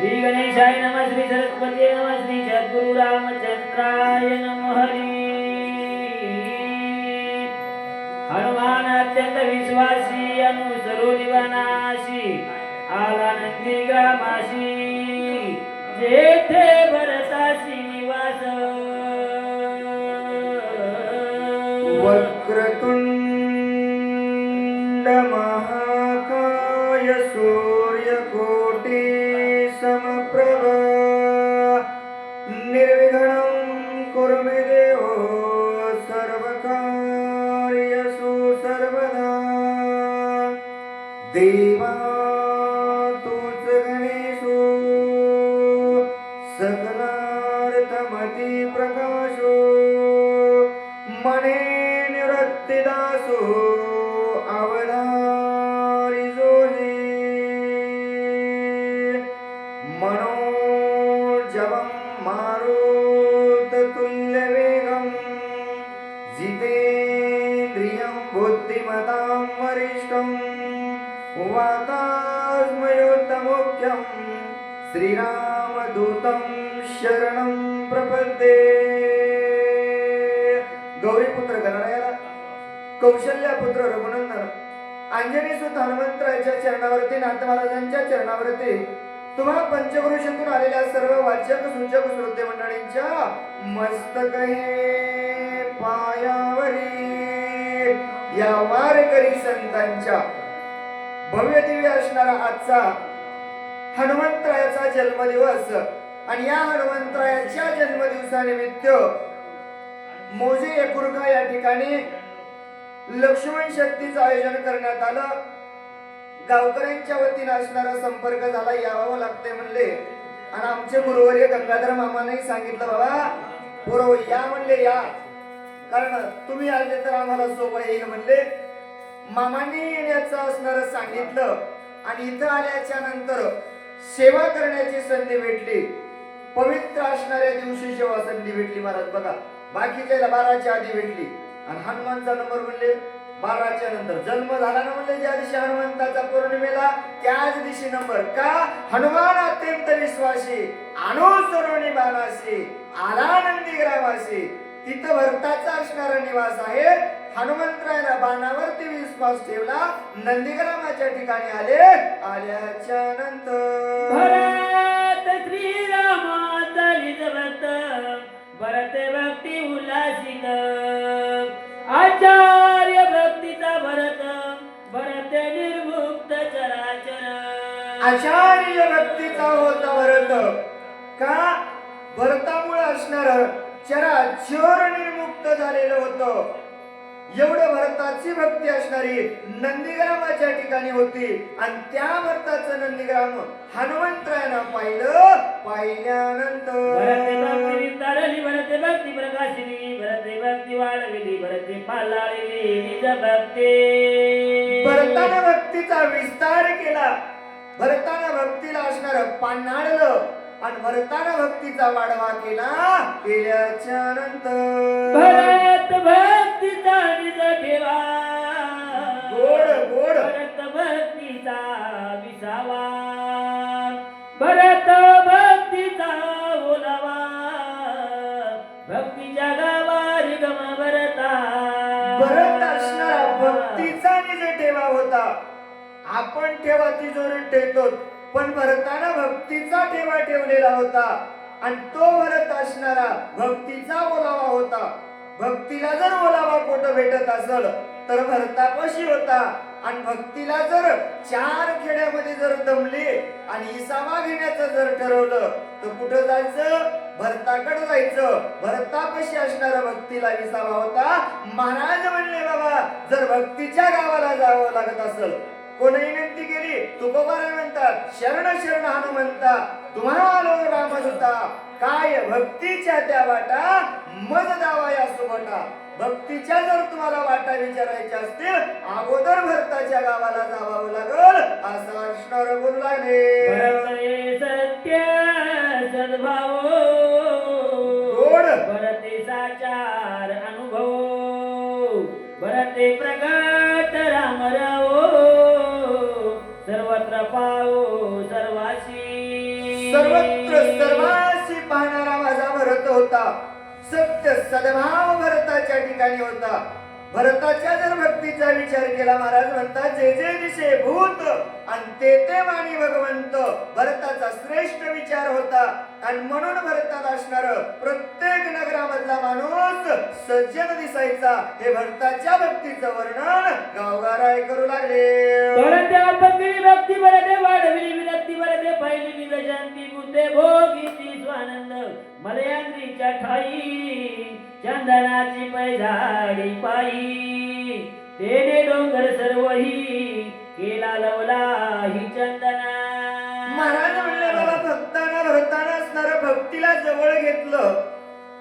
श्री गणेशाय नमः श्री सरस्वती नमः श्री सद्गुरु रामचंद्राय नमः हनुमान अत्यंत विश्वासी अनुसरो निवानाशी आला नंदी ग्रामाशी जेथे भरतासी निवास वक्रतुंड महाकाय सूर्यकोटि समप्रभ निर्विघ्नं कुरु मे देवो सर्वकार्येषु सर्वदा देवा तूच गणेशो सकलार्थमति प्रकाशो मने निवृत्तिदासो अवधारी जोही मनोजवं मारुततुल्यवेगं जितेन्द्रियं बुद्धिमतां वरिष्ठं वातास्मयोत्तमोख्यं श्रीरामदूतं शरणं प्रपद्ये गौरीपुत्र गणरायाला कौशल्यापुत्र रघुनंदन अंजनीसुत हनुमंतरायाच्या चरणावरती नाथ महाराजांच्या चरणावरती तुम्हा पंचक्रोशीतून आलेल्या सर्व वाचक सूचक श्रोते मंडळींच्या मस्तक हे पायावरी या वारकरी संतांच्या भव्य दिव्य असणारा आजचा हनुमंतरायाचा जन्मदिवस आणि या हनुमंतरायाच्या जन्मदिवसानिमित्त मोजे एकुरका या ठिकाणी लक्ष्मण शक्तीचं आयोजन करण्यात आलं. गावकऱ्यांच्या वतीने असणारा संपर्क झाला, यावं लागते म्हणले आणि आमचे गुरुवर्य गंगाधर मामाने सांगितलं बाबा पोरं या म्हणले या, कारण तुम्ही आले तर आम्हाला सोपं येईल म्हणले. मामांनी येण्याचं असणारं सांगितलं आणि इथं आल्याच्या नंतर सेवा करण्याची संधी भेटली. पवित्र असणाऱ्या दिवशी सेवा संधी भेटली महाराज. बघा बाकीच्याला 12च्या आधी भेटली आणि हनुमानचा नंबर म्हणले 12च्या नंतर. जन्म झाला ना म्हणले ज्या दिवशी हनुमंताचा पौर्णिमेला त्याच दिवशी नंबर. का हनुमान अत्यंत विश्वासी अनुसरोनी बाणासी आला नंदी ग्रामासी. तिथं भरताचा असणारा निवास आहे. हनुमंतरायाला बाणावरती विश्वास ठेवला, नंदीग्रामाच्या ठिकाणी आले. आल्याच्या नंतर भरत श्रीरामाचा भक्त भरत भक्ती उल्हासित आचार्य भक्तीचा भरत भरत निर्मुक्त चराचर. आचार्य भक्तीचा होता भरत. का भरतामुळे असणार चराचर निर्मुक्त झालेलं होतं. एवढं भरताची भक्ती असणारी नंदीग्रामाच्या ठिकाणी होती आणि त्या भरताचं नंदीग्राम हनुमंतरायानं पाहिलं. पाहिल्यानंतर भरते भक्ती विस्तारली भरते भक्ती प्रकाशिनी भरते भक्ती वाढविली भरते पालाळली निज भक्ती. भरतानं भक्तीचा विस्तार केला, भरतानं भक्तीला असणार पानाडलं आणि भरतानं भक्तीचा वाढवा केला. केल्याच्या नंतर भरत भक्तीचा निज ठेवा गोड गोड भरत भक्तीचा विसावा भरत भक्तीचा ओलावा भक्तीच्या गावारी गम भरता. भरत असणारा भक्तीचा निज ठेवा होता. आपण ठेवा तिजोरीत ठेवतो, पण भरतानं भक्तीचा ठेवा ठेवलेला होता आणि तो भरत असणारा भक्तीचा ओलावा होता. भक्तीला जर ओलावा कुठं भेटत असेल तर भरतापाशी होता आणि भक्तीला जर 4 खेड्यामध्ये जर दमले आणि इसावा घेण्याचं जर ठरवलं तर कुठं जायचं? भरताकडे जायचं. भरतापाशी असणारा भक्तीला विसावा होता. महाराज म्हणले बाबा जर भक्तीच्या गावाला जावं लागत असेल, कोणी विनंती केली तुकोबारा म्हणतात शरण शरण हनुमंता तुम्हाला रामदूता काय भक्तीच्या त्या वाटा मज दावा या सुबटा. भक्तीच्या जर तुम्हाला वाटा विचारायच्या असतील अगोदर भरताच्या गावाला जावं लागल असं असणार बोलू लागले. सत्य सद्भाव गोड भरते साचार अनुभव भरते प्रगट राम राव सर्वत्र पाओ सर्वाशी सर्वत्र सर्वांशी पाहणारा माझा भरत होता. सत्य सद्भाव भरताच्या ठिकाणी होता. भरताच्या जर भक्तीचा विचार केला, महाराज म्हणतात जे जे दिसे भूत आणि ते ते वाणी भगवंत. भरताचा श्रेष्ठ विचार होता आणि म्हणून भरतात असणार प्रत्येक नगरामधला माणूस सज्जन दिसायचा. हे भरताच्या भक्तीचं वर्णन गावगाराय करू लागले. भरत्या भक्ती भक्ती भरते वाढविली विरक्ती भरते पाहिली निज शांती बुद्धे भोगी ती स्वानंद मलयांद्रीच्या ठाई चंदनाची पैजाडी पायी तेने डोंगर सर्वही केला लवला ही चंदना. महाराज म्हणले बाबा भक्ताना भरताना असणारं भक्तीला जवळ घेतलं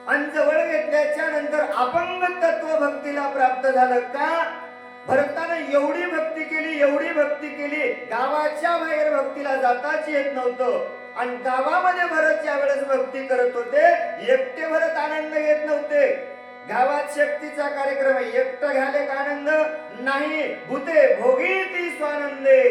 आणि जवळ घेतल्याच्या नंतर अपंग तत्व भक्तीला प्राप्त झालं. का? भरतानं एवढी भक्ती केली, एवढी भक्ती केली, गावाच्या बाहेर भक्तीला जाताच येत नव्हतं. आणि गावामध्ये भरत ज्या वेळेस भक्ती करत होते, एकटे भरत आनंद घेत नव्हते. गावात शक्तीचा कार्यक्रम एकटं घ्याले का आनंद नाही. भूते भोगी ती स्वानंदे.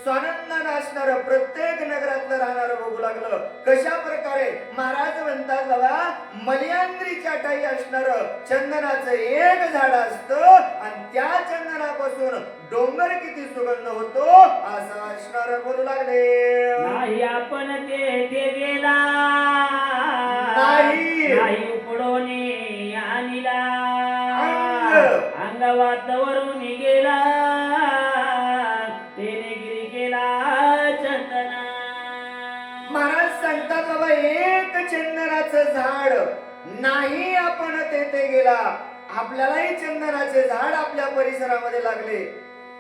स्वानंदानं असणार प्रत्येक नगरातलं राहणार भोगू लागलं. कशा प्रकारे? महाराज म्हणतात बाबा मलयांद्रीच्या ठाई असणार चंदनाचं एक झाड असतं आणि त्या चंदनापासून डोंगर किती सुगंध होतो असं असणार बोलू लागले. नाही आपण ते गेला नाही उपडोनी आणला अंग अंगवातावरून गेला तेने गिरी केला चंदना. महाराज सांगतात बाबा एक चंदनाचं झाड नाही आपण तेथे गेला. आपल्यालाही चंदनाचे झाड आपल्या परिसरामध्ये लागले.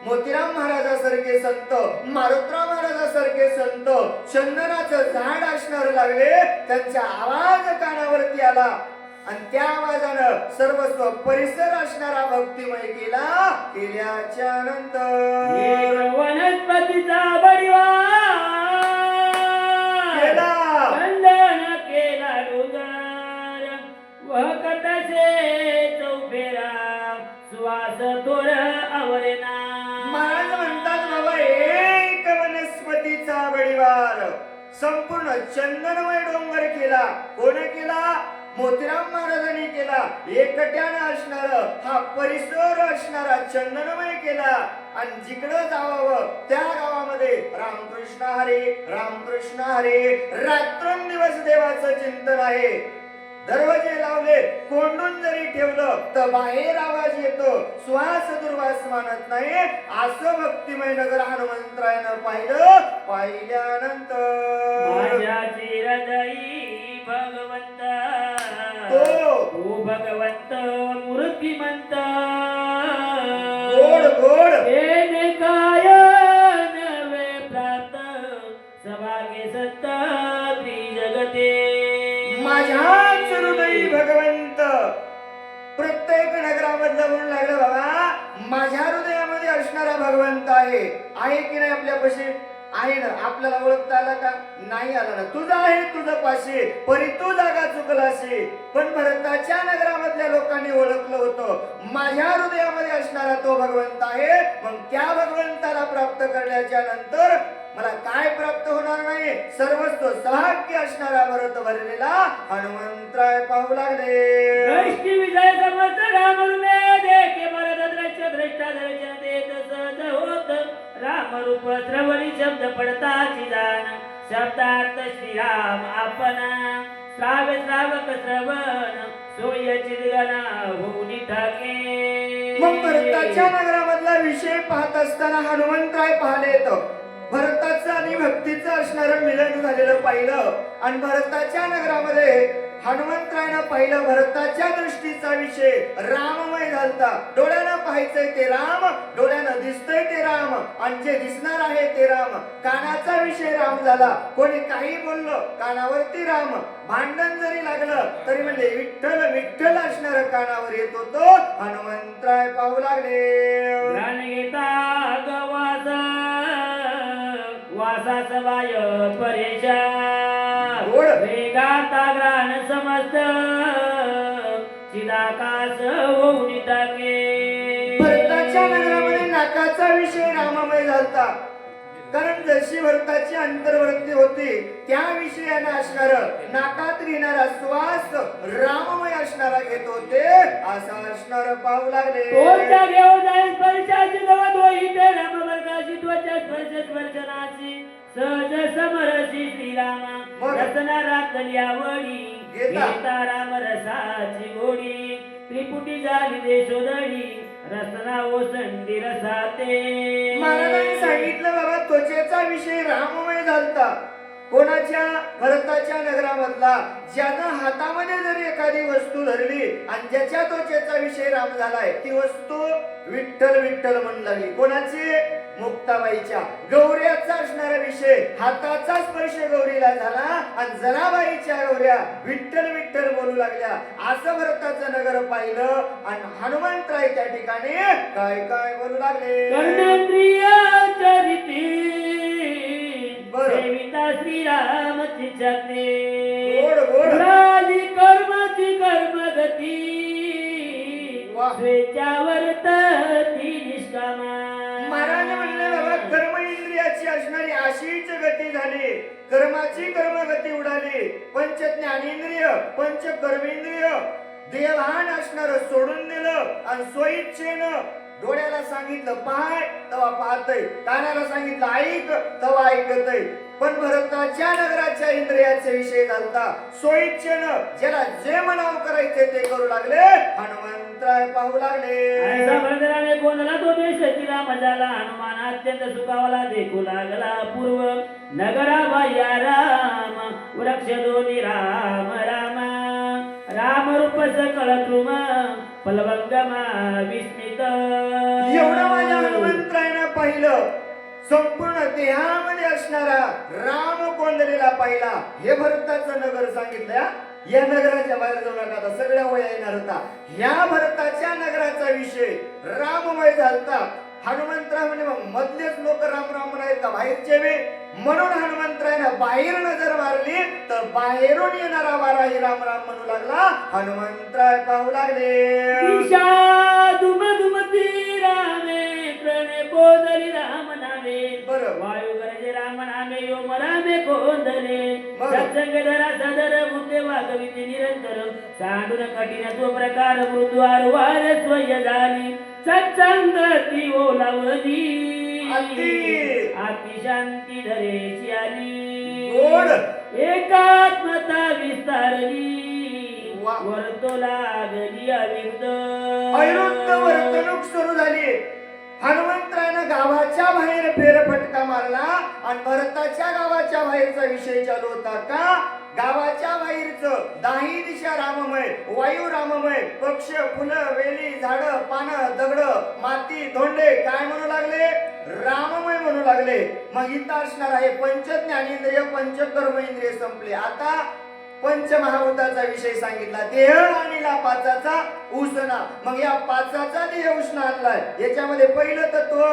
मोतीराम महाराजासारखे संत, मारुतराव महाराजासारखे संत चंदनाचं झाड असणार लागले. त्यांचा आवाज कानावरती आला आणि त्या आवाजानं सर्वस्व परिसर असणारा भक्तिमय केल्याच्या नंतर वनस्पतीचा बडिवा वंदन केला डोंगर वकतसे चौफेरा सुवास थोर आवरेना. महाराज म्हणतात बाबा एक वनस्पतीचा बळीवार संपूर्ण चंदनमय डोंगर केला. कोण केला? मोतीराम महाराजांनी केला. एकट्यानं असणार हा परिसर असणारा चंदनमय केला. आणि जिकडं जावावं त्या गावामध्ये रामकृष्ण हरे रामकृष्ण हरे रात्रंदिवस देवाचं चिंतन आहे. दरवाजे लावले, कोंडून जरी ठेवलं तर बाहेर आवाज येतो. श्वास दुर्वास मानत नाही. असं भक्तिमय नगर हनुमंतरायानं पाहिल्यानंतर माझ्याची हृदयी भगवंत तू भगवंत मूर्तिमंत गोड गोड येणे काय नवे प्राप्त सभागे सत्त त्रिजगते. माझ्याच हृदयी भगवंत. प्रत्येक नगरामधलं म्हणून लागलं बाबा माझ्या हृदयामध्ये असणारा भगवंत आहे. आहे की नाही आपल्यापाशी? आहे ना. आपल्याला ओळखता आला का? नाही आला ना. तुझं आहे तुझं पाशी परी तू जागा चुकलाशी. पण भरताच्या नगरामधल्या लोकांनी ओळखलं होतं माझ्या हृदयामध्ये असणारा तो भगवंत आहे. मग त्या भगवंताला प्राप्त करण्याच्या नंतर मला काय प्राप्त होणार नाही? सर्वस्व सौभाग्य असणारा भरत भरलेला हनुमंतराय पाहू लागले. दृष्टी विजय समस्त रामरुमे देखे भरत दृश्य दृष्टा दर्शन देत सहज होत राम रूप श्रवणी शब्द पडताची जाण शब्दार्थ श्रीराम आपणा श्राव्य श्रावक श्रवण सोय चिरगणा होऊन ठाके. मग भरताच्या नगरामधला विषय पाहत असताना हनुमंतराय पाहिले येतो. भरताचं आणि भक्तीचं असणारं मिलन झालेलं पाहिलं आणि भरताच्या नगरामध्ये हनुमंतरायनं पाहिलं. भरताच्या दृष्टीचा विषय राममय झालता. डोळ्यानं पाहायचंय ते राम, डोळ्यानं दिसतंय ते राम आणि जे दिसणार आहे ते राम. कानाचा विषय राम झाला. कोणी काही बोललं कानावरती राम. भांडण जरी लागलं तरी म्हणजे विठ्ठल विठ्ठल असणारं कानावर येत होतो. हनुमंतराय पाहू लागले. वासास वाय परेशा गोड वेगाता ग्राण समस्त चिदाकाश होऊन टाके. भरताच्या नगरामध्ये नाकाचा विषय राममय झालता. कारण जशी भरताची अंतर्वृत्ती होती त्याविषयी गांभीर्यानं असणार, नाकात घेणारा श्वास राममय असणारा घेत होते, असं असणार पाहू लागले. तोच्या घेऊन जाईल स्पर्शाची गवत होई ते राम वर्गाची त्वचा स्पर्श स्पर्शनाची सहज समरसी श्रीरामा मग? रसना रातली आवडी घेता. घेता राम रसाची गोडी त्रिपुटी झाली देशोदडी रसना ओसंडी रसाते. महाराजांनी सांगितलं बाबा त्वचेचा विषय राममय झालता. कोणाच्या? भरताच्या नगरामधला, ज्यानं हातामध्ये जर एखादी वस्तू धरली आणि ज्याच्या त्वचेचा विषय राम झालाय, ती वस्तू विठ्ठल विठ्ठल म्हणू लागली. कोणाची? मुक्ताबाईच्या. गौऱ्याचा असणारा विषय, हाताचा स्पर्श गौरीला झाला आणि जनाबाईच्या गौऱ्या विठ्ठल विठ्ठल बोलू लागल्या. असं भरताचं नगर पाहिलं आणि हनुमंतराय त्या ठिकाणी काय काय बोलू लागले. कर्मेंद्रिय चरिती बरं. सेविता श्रीरामची छाती गोड गोड. राजी कर्माची कर्मगती वाह. स्वेच्छावर ती निष्कामा. महाराज म्हणले बाबा कर्म इंद्रियाची असणारी अशीच गती झाली, कर्माची कर्मगती उडाली. पंच ज्ञानेंद्रिय, पंच कर्मेंद्रिय देवहान असणार सोडून दिलं आणि स्वइच्छेनं डोळ्याला सांगितलं पाय तवा पाहतय, कानाला सांगितलं ऐक तवा ऐकतय. पण भरताच्या नगराच्या इंद्रियाचे विषय झालता. स्वइच्छेनं ज्याला जे मनाव करायचे ते करू लागले. हनुमंतराय पाहू लागले. ऐसा भरतरामे कोणला तो देश श्रीराम झाला. हनुमान अत्यंत सुखावला देखू लागला पूर्व नगरा बाह्या राम वृक्ष दोन्ही राम राम राम रूप सकळ तुम फलभंगमा विस्मित. एवढं माझ्या हनुमंतरायनं पाहिलं. संपूर्ण देहामध्ये असणारा राम कोंदलेला पाहिला. हे भरताचं नगर सांगितलं. या नगराच्या बाहेर जाऊ नका, आता सगळ्या वया येणार होता. या भरताच्या नगराचा विषय राममय झालता. हनुमंतराय म्हणजे मग मधलेच लोक राम राम म्हणायत का बाहेरचे वे? म्हणून हनुमंतरायनं बाहेर नजर मारली तर बाहेरून येणारा वाराही राम राम म्हणू लागला. हनुमंतराय पाहू लागले. दिशा दुम दुमती रामे प्रणे कोदली राम नामे. बरं. वायू गरजे राम नामे यो मरामे कोंदले. बरं. सत्संग धरा सदर बुद्धे वागविते निरंतर सांडून कठीण तो प्रकार मृद्वार वार स्वय झाली सत्संगती ओलावली. आती शांती धरेची आली गोड. एकात्मता विस्तारली वा. वर्तो लागली अविरुद्ध. अविरुद्ध वर्तणूक सुरू झाली. हनुमंतरायनं गावाच्या बाहेर फेरफटका मारला आणि भरताच्या गावाच्या बाहेरचा विषय चालू होता. का? गावाच्या बाहेरचं दाही दिशा राममय, वायू राममय, पक्ष फुलं वेली झाडं पानं दगड माती धोंडे काय म्हणू लागले? राममय म्हणू लागले. मग इथं असणार आहे पंच ज्ञानेंद्रिय पंच कर्मेंद्रिय संपले. आता पंचमहाभूताचा विषय सांगितला. देह आणला पाचाचा उष्णा. मग या पाचाचा देह उष्ण आणलाय. याच्यामध्ये पहिलं तत्व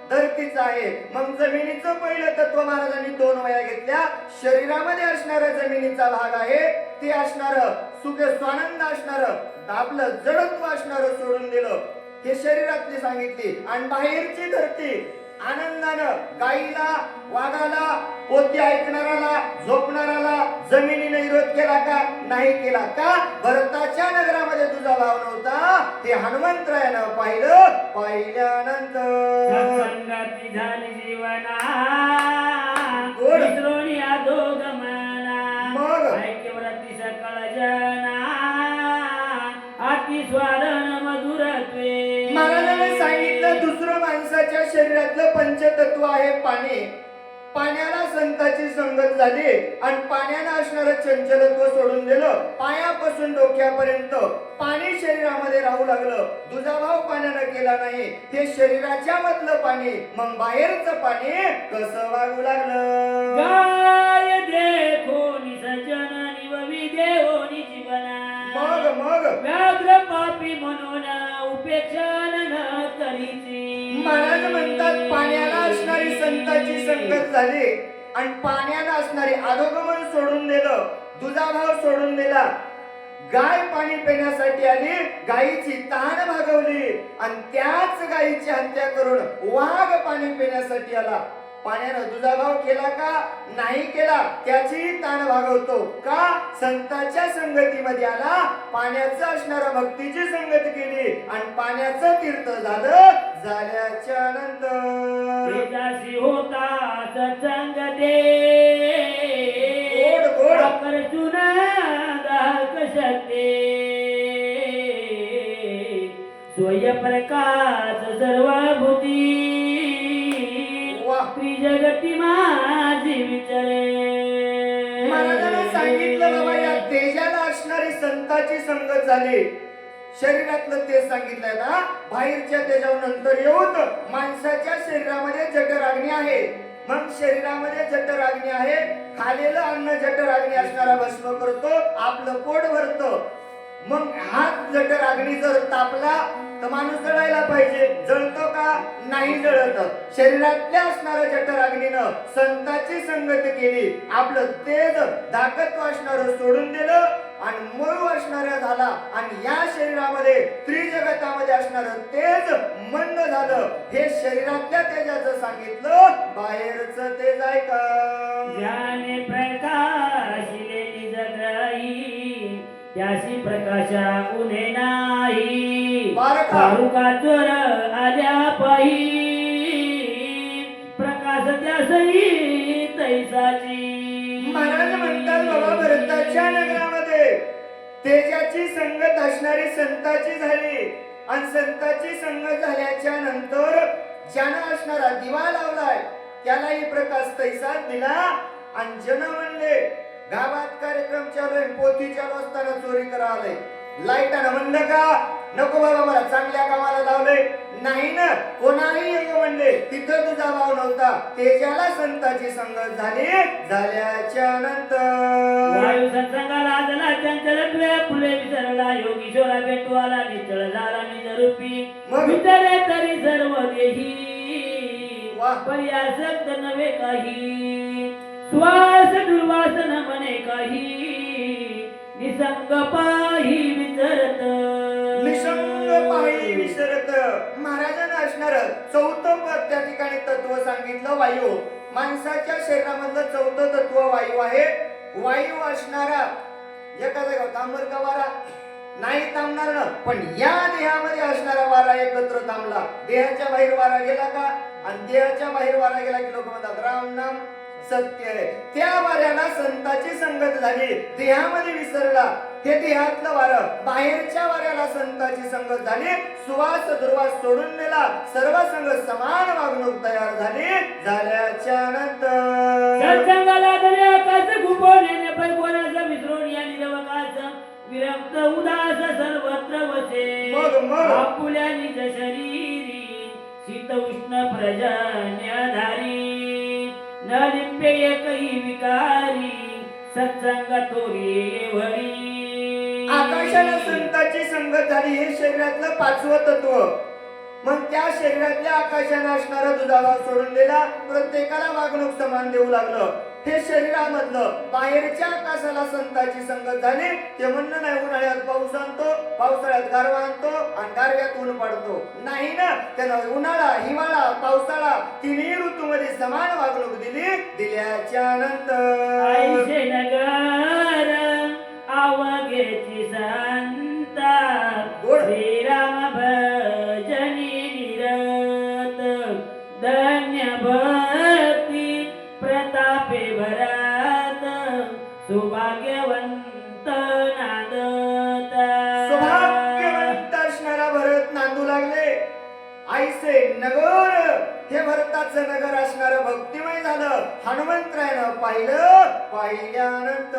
धरतीचं आहे. मग जमिनीचं पहिलं तत्व महाराजांनी 2 वया घेतल्या. शरीरामध्ये असणारा जमिनीचा भाग आहे ते असणार सुख स्वानंद असणार आपलं जडत्व असणार सोडून दिलं. हे शरीरातली सांगितली. आणि बाहेरची धरती आनंदानं गाईला वाघाला पोती ऐकणाराला झोपणाराला जमिनीने विरोध केला का? नाही केला. का? भरताच्या नगरामध्ये तुझा भाव नव्हता. ते हनुमंतरायानं पाहिलं. पाहिल्यानंतर सत्संगाती झाली जीवना गोड. विसरोनी अधोगमना. मग? ऐक्यव्रती सकळ जना अति स्वादन मधुरत्वे. महाराजांनी सांगितलं दुसरं माणसाच्या शरीरातलं पंचतत्व आहे पाणी. पाण्याला संताची संगत झाली आणि पाण्यानं असणारं चंचलत्व सोडून दिलं. पायापासून डोक्यापर्यंत पाणी शरीरामध्ये राहू लागलं. दुजाभाव पाण्यानं केला नाही. हे शरीराच्या मधलं पाणी. मग बाहेरचं पाणी कसं वागू लागलं? गाय देखो निसजन निववी देवोनी जीवना. मग व्याघ्र पापी म्हणून उपेक्षण न करीची. महाराज म्हणतात पाण्याला असणारी संताची संगत झाली आणि पाण्याला असणारी अधोगमन सोडून दिलं. दुजाभाव सोडून दिला. गाय पाणी पिण्यासाठी आली. गायीची तहान भागवली आणि त्याच गायीची हत्या करून वाघ पाणी पिण्यासाठी आला. पाण्यानं दुजाभाव केला का नाही केला त्याची ताण भागवतो का संतांच्या संगतीमध्ये आला पाण्याचं असणारा भक्तीची संगत केली आणि पाण्याचं तीर्थ झालं झाल्याच्या नंतर तेजासी होता सत्संग दे गोड गोड आकर्षून दाहक शकते स्वयंप्रकाश सर्वभूती वा त्रिजगती माझी विचारे महाराजांना सांगितलं बाबा या तेजाला असणारी संतांची संगत झाली शरीरातलं तेज सांगितलंय ना बाहेरच्या तेजावर नंतर येऊन माणसाच्या शरीरामध्ये जठराग्नी आहे मग शरीरामध्ये जठराग्नी आहे खालेलं अन्न जठराग्नी असणारा भस्म करतो आपलं पोट भरतं मग हात जठराग्नी जर तापला तर माणूस जळायला पाहिजे जळतो का नाही जळत शरीरातल्या असणाऱ्या जठराग्नीनं संतांची संगत केली आपलं तेज दाखत्व असणारं सोडून दिलं आणि मळू असणाऱ्या झाला आणि या शरीरामध्ये त्रिजगतामध्ये असणारं तेज मंद झालं हे शरीरातल्या तेजाचं सांगितलं बाहेरचं तेज आहे का ज्याने प्रकाशिले निज ग्राही त्याशी प्रकाशा उन्हे नाही पारुका चोर आल्या पायी प्रकाश त्यासही तैसाची महाराज म्हणतात बाबा भरताच्या नगरामध्ये तेजाची संगत असणारी संताची झाली आणि संताची संगत झाल्याच्या नंतर ज्यानं असणारा दिवा लावलाय त्यालाही प्रकाश तैसाच दिला आणि जन म्हणले गावात कार्यक्रम चालू आहे पोथी चालू असताना चोरी करा आले लाईटानं म्हणलं का नको बाबा मला चांगल्या कामाला लावले नाही ना कोणाही म्हणले तिथं तुझा भाव नव्हता तेजाला संताची संगत झाली झाल्याच्या नंतर वायू सत्संगाला आदला चंचल फुले विसरला योगीश्वरा भेटू आला निचळ झाला निज रूपी विचारे तरी सर्व देही पर्यासक्त नव्हे काही श्वास दुर्वास न म्हणे काही निसंग पाही विसरत निसंग पाही विसरत महाराजांना असणार चौथं पद त्या ठिकाणी तत्व सांगितलं वायू माणसाच्या शरीरामधलं चौथं तत्व वायू आहे वायू असणारा एखादा गाव थांबल का वारा नाही थांबणार ना पण या देहामध्ये असणारा वारा एकत्र थांबला देहाच्या बाहेर वारा गेला का आणि देहाच्या बाहेर वारा गेला की लोक म्हणतात राम नाम सत्य आहे त्या वाऱ्याला संताची संगत झाली देहामध्ये विसरला हे देहातलं वारं बाहेरच्या वाऱ्याला संताची संगत झाली सुवास दुर्वास सोडून नेला सर्व संग समान वागणूक तयार झाली झाल्याच्या नंतर सत्संगाला दरे आकाश गुपोने पै कोणाचा विसरून या निरवकाश विरक्त उदास सर्वत्र वसे आपुल्या निज शरीरी शीत उष्ण प्रजन्यधारी न लिंबे एकही विकारी सत्संग तोरी एवढी आकाशाला संताची संगत झाली हे शरीरातलं पाचवं तत्व मग त्या शरीरातल्या आकाशाने असणारा दुधाभाव सोडून दिला प्रत्येकाला वागणूक समान देऊ लागलं हे शरीरामधलं बाहेरच्या आकाशाला संताची संगत झाली ते म्हणणं नाही उन्हाळ्यात पाऊस आणतो पावसाळ्यात गारवा आणतो आणि गारव्यात ऊन पडतो नाही ना त्यानं उन्हाळा हिवाळा पावसाळा तिन्ही ऋतूमध्ये समान वागणूक दिली दिल्याच्या नंतर ऐशे नगर आवगेची संता श्रीराम भजनी निरत धन्य भक्ती प्रतापे भरात सुभाग्यवंत नांदत सौभाग्यवंत असणारा भरत नांदू लागले ऐसे नगर हे भरताचं नगर असणारं भक्तिमय झालं हनुमंतरायानं पाहिल्यानंतर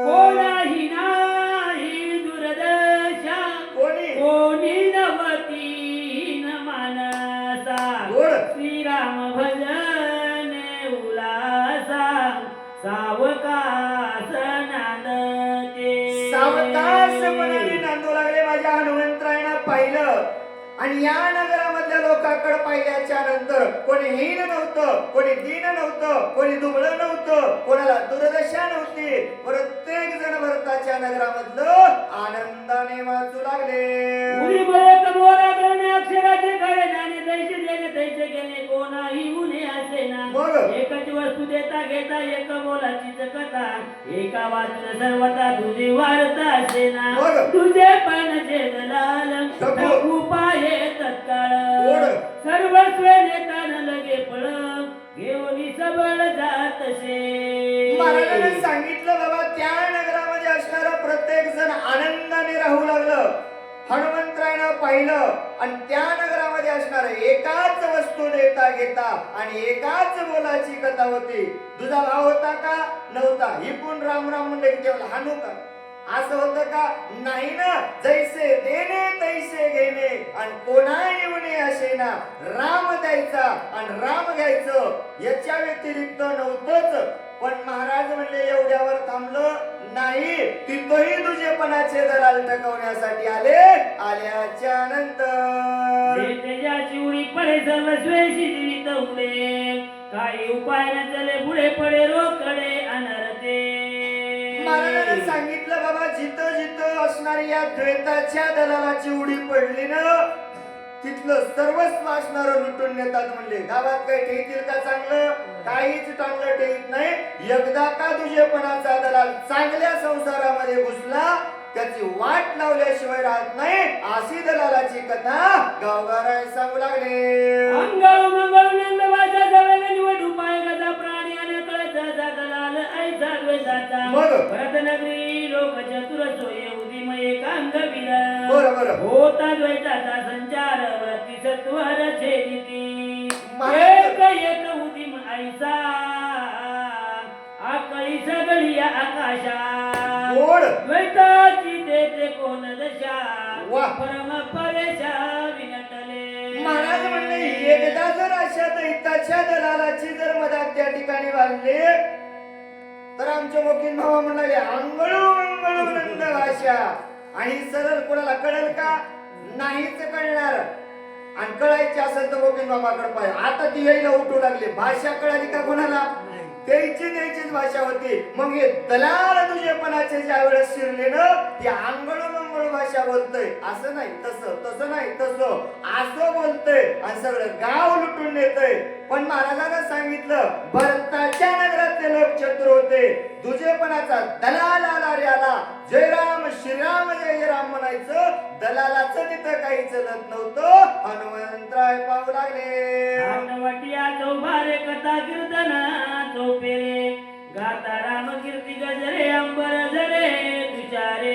कोणाही नाही दुर्दशा कोणी नवती न मानसा श्रीराम भजने उलासा सावकाश नांदते सावकाशपणाने नांदू लागले माझ्या हनुमंतरायानं पाहिलं आणि या नगरामधल्या लोकांकडे पाहिल्याच्या नंतर कोणी हीन नव्हतं कोणी दीन नव्हतं कोणी दुबळं नव्हतं कोणाला दुर्दशा नव्हती प्रत्येक जण भरताच्या नगरामधलं आनंदाने वाचू लागले उरीमुळे कमोरा करणे अक्षराचे खरे ज्ञाने दैसे देणे तैसे गेले कोणाही उणे असे ना कथा एका वाचून सर्वता तुझी वार्ता सेना बघ. तुझे पणचे दलाल जपू. उपाय तत्काळ गोड. सर्वस्व नेतान लगे पळ घेऊन सबळ जातसे महाराजांनी सांगितलं बाबा त्या नगरामध्ये असणारा प्रत्येक जण आनंदाने राहू लागलं. हनुमंतरायनं पाहिलं आणि त्या नगरामध्ये असणार एकाच वस्तू देता घेता आणि एकाच बोलाची कथा होती. तुझा भाव होता का नव्हता ही पण राम राम म्हणले की तेव्हा हानू का असं होतं का नाही ना. जैसे देणे तैसे घेणे आणि कोणा येऊने असे ना. राम द्यायचा आणि राम घ्यायचं याच्या व्यतिरिक्त नव्हतंच. पण महाराज म्हणले एवढ्यावर थांबलं नाही. तिथंही तुझेपणाचे दलाल टकवण्यासाठी आले. आल्याच्या नंतर त्याच्या चिवडी पडे सर्वस्वेशी जीवित उडे काही उपाय न चले पुढे पडे रोकडे अनरते महाराजांनी सांगितलं बाबा जिथं जिथं असणारी या द्वैताच्या दलालाची उडी पडली ना तिथलं सर्वस्व असणारं लुटून नेतात. म्हणले गावात काही ठेवतील का चांगलं काहीच चांगलं ठेवत नाही. एकदा का तुझेपणाचा दलाल चांगल्या संसारामध्ये घुसला त्याची वाट लावल्याशिवाय राहत नाही. अशी दलालाची कथा गावगाराय सांगू लागले. अंगाळ मंगळ नंदवाचा जवळ निवड उपाय गजा प्राणी आणि कळचा दलाल ऐसा द्वेषाचा मग? भरत नगरी लोक चतुर सोय उदिमय कांग विर बरोबर होता द्वैताचा संचार वरती सत्वर छेदिती महाराज- एक उदिम ऐसा आकळी सगळी आकाशा गोड. द्वैताची देते कोण दशा वा. परम परेशा विनटले महाराज म्हणले एकदा जर अशा दैताच्या दलालाची जर मदत त्या ठिकाणी वाढली तर आमच्या मोकीन भावा म्हणाले अंगळू मंगळू नंद भाषा आणि सरळ कोणाला कळेल का नाहीच कळणार. आणि कळायची असेल तर मोकीन बाबाकडे पाहिजे. आता ती यायला उठू लागली. भाषा कळाली का कोणाला त्याची न्यायचीच भाषा होती. मग हे दलाल तुझेपणाचे ज्या वेळेस शिरले ना ते आंगळू मंगळू भाषा बोलतय. असं नाही तसं तसं नाही तसं असं बोलतय आणि सगळं गाव लुटून नेतय. पण महाराजांना सांगितलं भरताच्या नगरातले लोक चतुर होते. तुझेपणाचा दलाल आला रे आला. जय राम श्रीराम जय राम म्हणायचं. दलालाचं तिथं काही चलत नव्हतं. हनुमंतराय पाहू लागले. आठवटिया चौभारे कथा कीर्तना चौपेरे गाता राम कीर्ती गजरे अंबर जरे तुषारे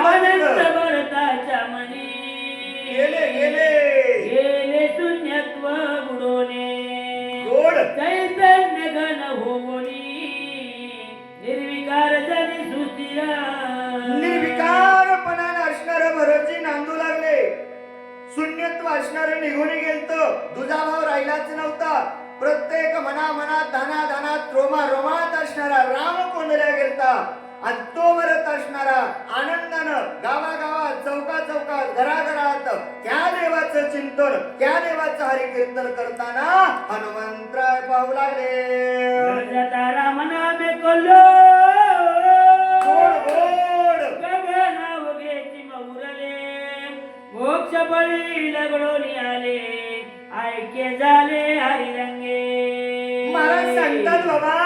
आनंद भरताच्या मनी गेले गेले गेले शून्यत्व बुडोने गोड. चैतन्य घन होवोनी निर्विकार जनी सुस्थिर निर्विकारपणाने असणारे भरतजी नांदू लागले. शून्यत्व असणारे निघून गेलत. दुजा भाव राहिलाच नव्हता. प्रत्येक मनामनात धनाधनात रोमा रोमात असणारा राम कोंडल्या गेलता. आणि तो भरत असणारा आनंदानं गावागावात चौका चौकात घराघरात त्या देवाचं चिंतन त्या देवाचं हरिकीर्तन करताना हनुमंतराय पाहू लागले. राम नामे कोल्लो गोड गोड. गगनाव घेची मौरले मोक्ष बळी लगडोनी आले ऐके झाले हरिरंगे. महाराज सांगतात बाबा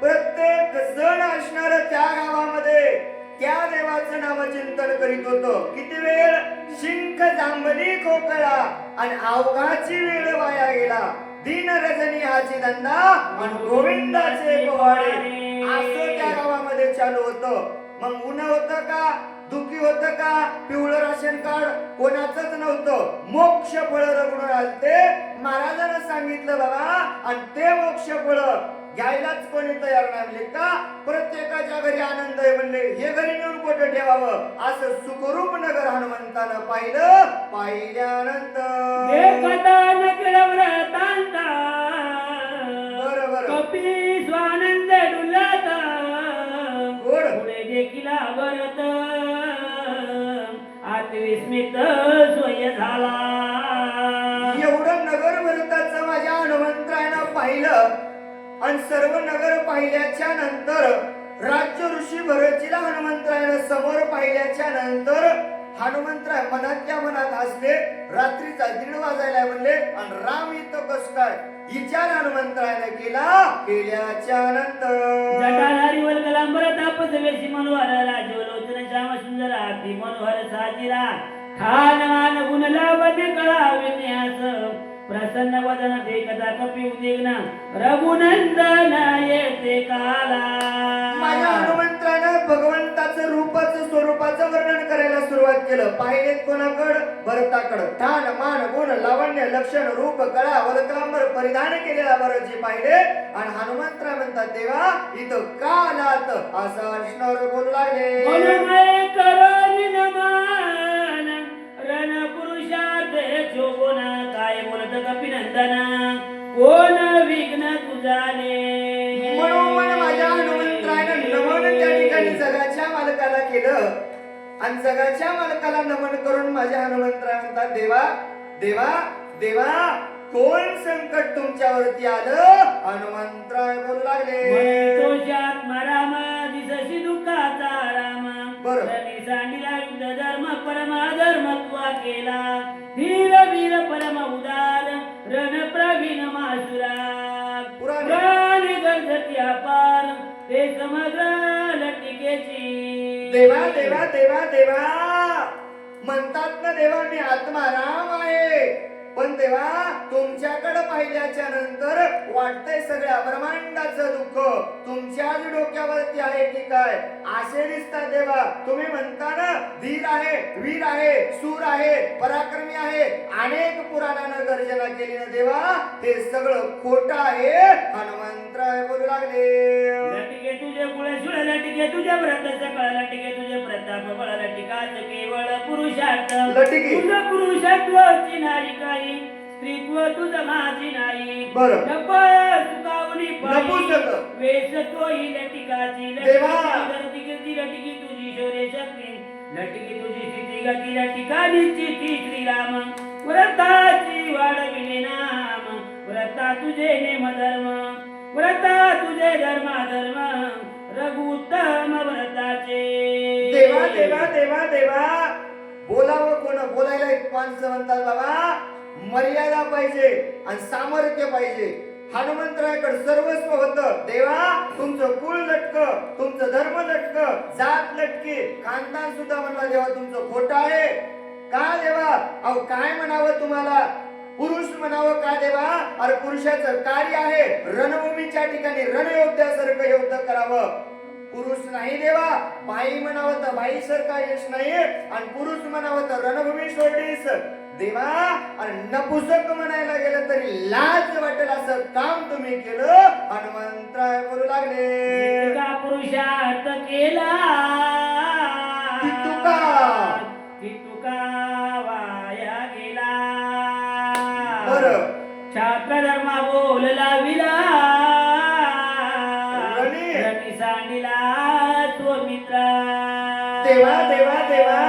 प्रत्येक जण असणार त्या गावामध्ये त्या देवाचं नामचिंतन करीत होतो. किती वेळ शिंक जांभली खोकळा आणि अवघाची वेळ वाया गेला. दिन रजनी हाची धंदा आणि गोविंदाचे पोवाडे असं त्या गावामध्ये चालू होतं. मग ऊन होतं का दुखी होतं का पिवळं राशन कार्ड कोणाचंच नव्हतं. मोक्ष फळ रगडून आलते. महाराजांना सांगितलं बाबा आणि ते मोक्ष फळ घ्यायलाच कोणी तयार नाही. म्हणले का प्रत्येकाच्या घरी आनंद आहे. म्हणले हे घरी नेऊन कुठे ठेवावं. असं सुखरूप नगर हनुमंतानं पाहिलं. पाहिल्यानंतर बरोबर कपी स्वानंद डुलाता गोड. पुढे देखील भरत आत्मविस्मित सोय झाला. एवढं नगर भरताचं माझ्या हनुमंतरानं पाहिलं आणि सर्व नगर पाहिल्याच्या नंतर राज्य ऋषी भरतजीला हनुमंतरायनं समोर पाहिल्याच्या नंतर हनुमंतराय मनातल्या मनात हसले. रात्रीचा 1:30 वाजायला म्हणले आणि राम इथं कस काय विचार हनुमंतरायने केल्याच्या नंतर जटाधारी वल्कलांबर तापस वेशी मनोहर राजवलोचन श्याम सुंदर अति मनोहर साजिरा ठाण मान गुण लावण्य कळा विन्यास प्रसन्न वदन देखता कपी उद्विग्न रघुनंदन येते काला. माझ्या हनुमंतरानं भगवंताचं रूपाचं स्वरूपाचं वर्णन करायला सुरुवात केलं. पाहिलेत कोणाकडं? भरताकडं. ठाण मान गुण लावण्य लक्षण रूप कळा वल्कलांबर परिधान केलेला भरतजी पाहिले आणि हनुमंतराय म्हणतात देवा इथं का आलात असं अर्ष्णावर बोलू लागले. मनोमय करोनी नमन रण पुरुषार्थ शोभन काय बोलत कपिनंदन कोण विघ्न तुझाने. मनोमन माझ्या हनुमंतरायनं नमन त्या ठिकाणी जगाच्या मालकाला केलं आणि जगाच्या मालकाला नमन करून माझ्या हनुमंतराय म्हणतात देवा देवा देवा कोण संकट तुमच्यावरती आलं. हनुमंतराय बोलू लागले तोषात्मा राम दिसशी दुःखाचा राम बरं. रणी सांडिला युद्ध धर्म परम धर्मत्वा केला धीर वीर परम उदार रण प्रवीण मासुरा पुराण. प्राण गंधती अपार ते समग्र लटिकेची. देवा देवा देवा देवा म्हणतात ना देवा मी आत्मा राम आहे पण देवा तुमच्याकडे पाहिल्याच्या नंतर वाटतंय सगळ्या ब्रह्मांडाचं दुःख तुमच्याच डोक्यावरती आहे की काय असे दिसतात देवा. तुम्ही म्हणता ना धीर आहे वीर आहे सूर आहे पराक्रमी आहे अनेक पुराणानं गर्जना केली ना देवा हे सगळं खोटं आहे. हनुमंतराय बोलू लागले लटिके तुझे कुळशुळ लटिके तुझे व्रत सकळ लटिके तुझे प्रताप बळ लटिकाच केवळ पुरुषार्थ लटिके. तुझं पुरुषत्वची नाही काही स्त्रीत्व तुझं माझी नाही. बरं. सुखावली नपुंसक. वेश तोही लटिकाची देवा. लटिकी लटिकी तुझी शौर्य शक्ती लटिकी तुझी स्थिती गती लटिका निश्चिती श्रीराम व्रताची वाढविले नाम व्रता तुझे नेम धर्म व्रता तुझे धर्म रघुत्तम व्रताचे. देवा देवा देवा देवा बोलावं कोण बोलायला एक माणसं म्हणतात बाबा मर्यादा पाहिजे आणि सामर्थ्य पाहिजे. हनुमंतरायकडे सर्वस्व होतं. देवा तुमचं कुळ लटक तुमचं धर्म लटक जात लटके खानदान सुद्धा म्हणला देवा तुमचं खोटं आहे का देवा. अहो काय म्हणावं तुम्हाला पुरुष म्हणावं का देवा. अरे पुरुषाचं कार्य आहे रणभूमीच्या ठिकाणी रणयोद्ध्यासारखं युद्ध करावं. पुरुष नाही देवा बाई म्हणावं तर बाई सारखा यश नाही आणि पुरुष म्हणावं तर रणभूमी सोडलीस देवा. आणि नपुसक म्हणायला गेलं तरी लाज वाटेल असं काम तुम्ही केलं. हनुमंतराय बोलू लागले का पुरुषार्थ केला ती तुका वाया गेला. बरं. छात्र धर्मा बोलला विला रणी. रणी सांडिला तो मित्र. देवा देवा देवा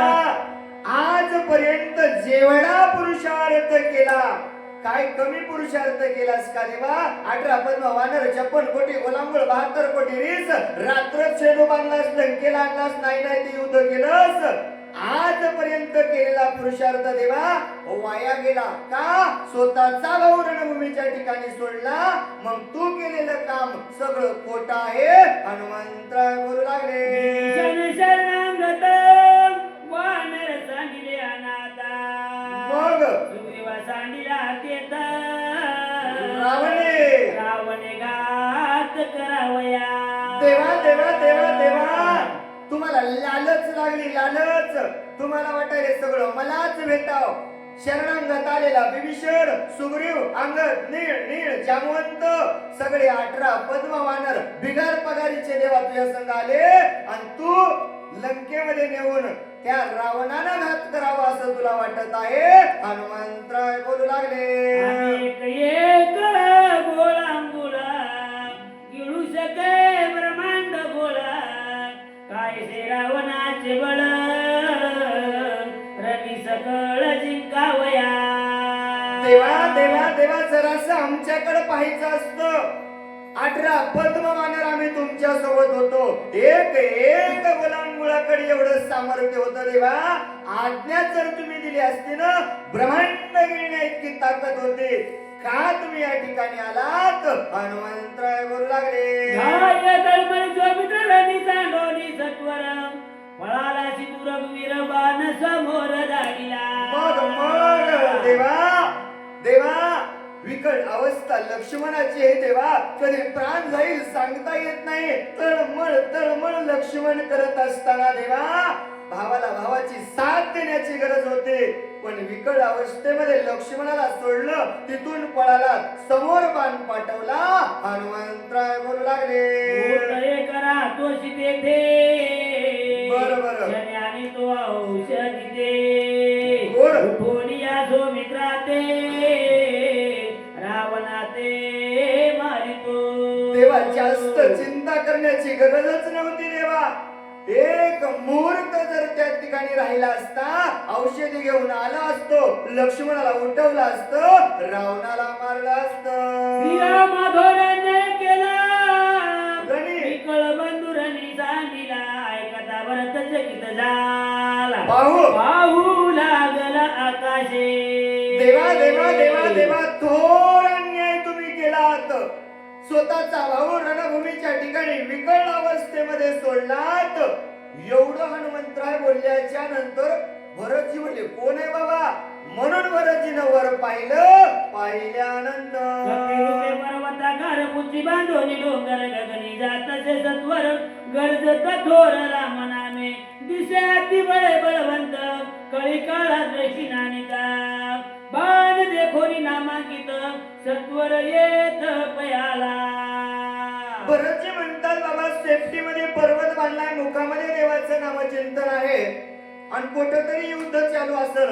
आजपर्यंत जेवढा पुरुषार्थ केला काय कमी पुरुषार्थ केलास का देवा. 18 पद्म वानर 56 कोटी गोलांबळ 72 कोटी रीस रात्र छेदो बांधलास लंकेला आणलास नाही ते युद्ध केलंस. आजपर्यंत केलेला पुरुषार्थ देवा वाया गेला का. स्वतःचा भाऊ रणभूमीच्या ठिकाणी सोडला मग तू केलेलं काम सगळं खोटं आहे. हनुमंतराय बोलू लागले शरणागत वानर सांडिले अनाथा मग सुग्रीवा सांडिला तेत रावणे घात करावया. देवा देवा देवा देवा तुम्हाला लालच लागली लालच. तुम्हाला वाटायले सगळं मलाच भेटाव. शरणांगत आलेला बिभीषण सुग्रीव अंगद नीळ नीळ जामवंत सगळे 18 पद्म वानर बिगार पगारीचे देवा तुझ्या संग आले आणि तू लंकेमध्ये नेऊन त्या रावणाला घात करावा असं तुला वाटत आहे. हनुमंतराय बोलू लागले एक एक गोळांबुला गिळू सके ब्रह्मांड गोळा काय से रावणाचे बळ रवी सकळ जिंकावया. देवा देवा देवा जरासं आमच्याकडे पाहायचं असतं. 18 पद्मवानर आम्ही तुमच्या सोबत होतो. एक एक गुलांमुळाकडे एवढं सामर्थ्य होतं देवा. आज्ञा जर तुम्ही दिली असती ना, ब्रह्मांड गिळण्या इतकी ताकद होती. का तुम्ही या ठिकाणी आलात? हनुमंतराय बोलू लागले. झाय तळमळ जोमित्रनी सांडोनी सत्वर पळाला शितूर रघुवीर बाण समोर धाडिला. मग देवा देवा विकट अवस्था लक्ष्मणाची आहे देवा. कधी प्राण जाईल सांगता येत नाही. तळमळ लक्ष्मण करत असताना देवा भावाला भावाची साथ देण्याची गरज होती. पण विकट अवस्थेमध्ये लक्ष्मणाला सोडलं, तिथून पळाला, समोर बाण पाठवला. हनुमंतराय बोलू लागले. करा तो तेथे बरोबर आणि तो औषधी दे. गोड. उठून या जो मित्रा ते रावणा ते मारितो. देवा जास्त चिंता करण्याची गरजच नव्हती देवा. एक मुहूर्त जर त्या ठिकाणी राहिला असता, औषधी घेऊन आला असतो, लक्ष्मणाला उठवलं असतं, रावणाला मारलं असतं. श्रीरामा धोरणे केला गणी. विकळ बंधुरणी सांगिला. ऐकता भरत चकित झाला. पाहू लागला आकाशे. देवा देवा देवा देवा थोर अन्याय तुम्ही केलात. स्वतःचा भाऊ रणभूमीच्या ठिकाणी विकळ अवस्थेमध्ये सोडलात. एवढं हनुमंतराय बोलल्याच्या नंतर भरतजी म्हणले कोण आहे बाबा? म्हणून भरतजीनं वर पाहिल्यानंतर पर्वता घरपुची बांधोनी डोंगर गगनी जातसे सत्वर गरजत थोर राम नामे दिसे अति बळे बळवंत कळी काळा द्वेषी नानिता बाण देखोनी नामांकित सत्वर येत पयाला. भरतजी म्हणतात बाबा सेफ्टी मध्ये पर्वत बांधलाय, मुखामध्ये देवाचं नामचिंतन आहे आणि कुठंतरी युद्ध चालू असेल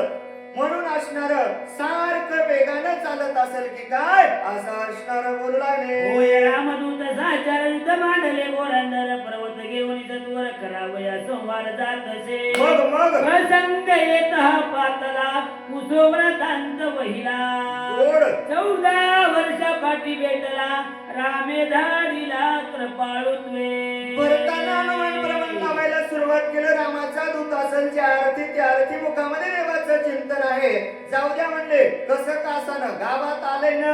म्हणून असणार, सारखं वेगानं चालत असेल की काय असं असणार बोलू लागले. रामदूत साचार युद्ध मांडले गोरंदर पर्वत घेऊन सत्वर करावया संवार जातसे. मग प्रसंग येत हा पातला कुसोव्रतांत वहिला. 14 वर्षा पाठी भेटला रामे धाडीला कृपाळुत्वे. भरताना हनुमान प्रमाण लावायला सुरुवात केलं. रामाचा दूत असेल त्या अर्थी मुखामध्ये देवाचं चिंतन आहे. जाऊ द्या म्हणले, कसं का असणं गावात आलंय ना,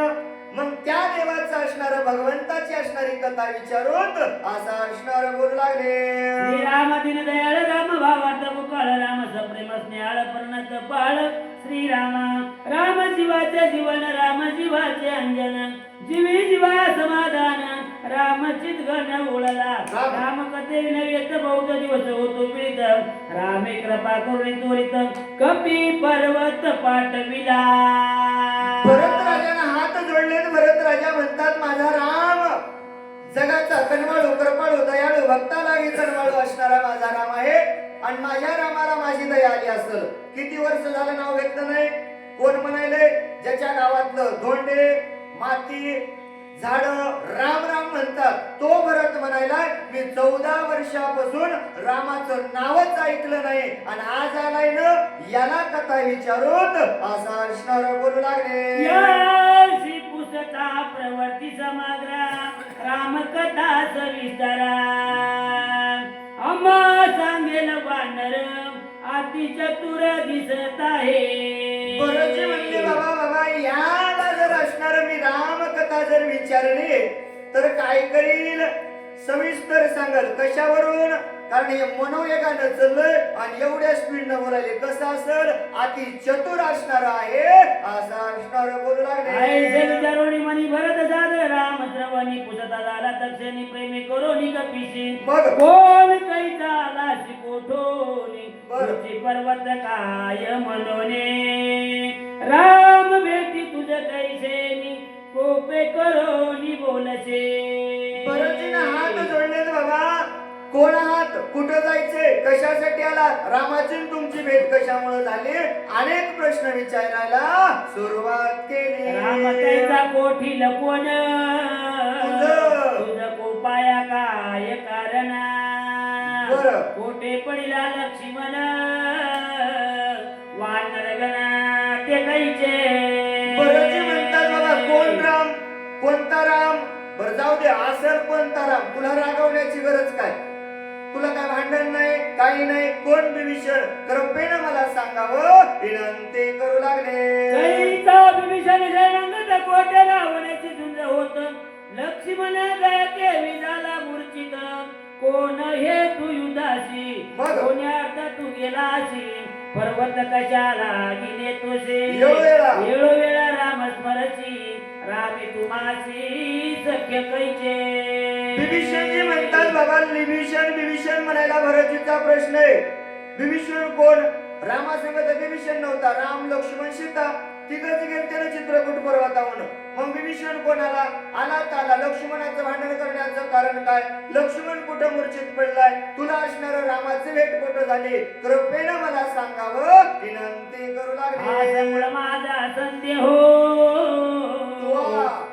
मग त्या देवाचं असणार, भगवंताची असणारी कथा विचारून असं असणार बोलू लागले. श्रीराम दिन दयाळ राम भावार्थ मुकाळ राम सप्रेम स्नेहाळ पर्णत पाळ. श्रीराम राम जीवाचे जीवन राम जीवाचे अंजन जीवी जीवा समाधान राम चितगण ओळला. राम कथे नव्हेत बौद्ध दिवस होतो पीडित रामे कृपा करुणी त्वरित कपी पर्वत पाठविला. भरत राजाने हात जोडले. भरत राजा म्हणतात माझा राम जगाचा कनवाळू कृपाळू दयाळू भक्तालाही कनवाळू असणारा माझा राम आहे आणि माझ्या रामाला माझी दया आली असेल. किती वर्ष झालं नाव घेतलं नाही. कोण म्हणाले? ज्याच्या गावातलं धोंडे माती झाड राम राम म्हणतात तो भरत म्हणायला मी 14 वर्षापासून रामाचं नावच ऐकलं नाही आणि आज आलाय ना याला कथा विचारून असं असणार बोलू लागले. यशी पुसता प्रवर्ती समाग्रा राम कथा सविस्तारा आम्हा सांगेल वानर अति चतुर दिसत आहे. भरतजी म्हणले बाबा याला जर असणार मी राम कथा जर विचारली तर काय करील सविस्तर सांगल. कशावरून? कारण हे मनोवेगानं चाललंय आणि एवढ्या स्पीडनं बोलायले कसं असेल अति चतुर असणार आहे असं असणार बोलू लागले. विचारोनी मनी भरत जाद राम श्रवणी पुसता झाला तक्षणी प्रेमी करोनी कपिशी मग कोण कैचा लाशी कोठोनी तुझी पर्वत काय मनोने राम भेटी तुझ कैसेनी कोपे करोनी बोलसे. भरतजीनं हात जोडले बाबा. कोण आहात? कुठं जायचंय? कशासाठी आलात? रामाची तुमची भेट कशामुळे झाली? अनेक प्रश्न विचारायला सुरुवात केली. राम कैचा कोठी लपवण तुझ कोपाया काय कारण कोठे पडिला लक्ष्मण वानर गणा ते कैचे. भरतजी म्हणतात बाबा कोण राम? कोणता राम? बरं जाऊ दे, असेल कोणता राम, तुला रागवण्याची गरज काय? तुला काय भांडण नाही, काही नाही. कोण विभीषण? कृपेनं मला सांगावं, विनंती करू लागले. कैचा बिभीषण जयरंगत कोटे रावणाची झुंज होत, लक्ष्मण गळके विजाला मूर्छित. कोण हे तू युधाशी, मग? कोण्यार्थ तू गेलाशी, पर्वत कशाला गेले तुझे. वेळोवेळा राम स्मरची, रामे तुम्हाशी सख्य कैचे. विभीषणजी म्हणतात, बाबा विभीषण म्हणायला भरतीचा प्रश्न आहे. विभीषण कोण? रामासंगत विभीषण नव्हता, राम लक्ष्मण सीता तिघच गेलते चित्रकूट पर्वतावरून. मग विभीषण कोण आला? आला लक्ष्मणाचं भांडण करण्याचं कारण काय? लक्ष्मण कुठं मूर्छित पडलाय? तुला असणार रामाचे भेट कुठं झाले? कृपेनं मला सांगावं, विनंती करू लागले. माझा संदेह हो,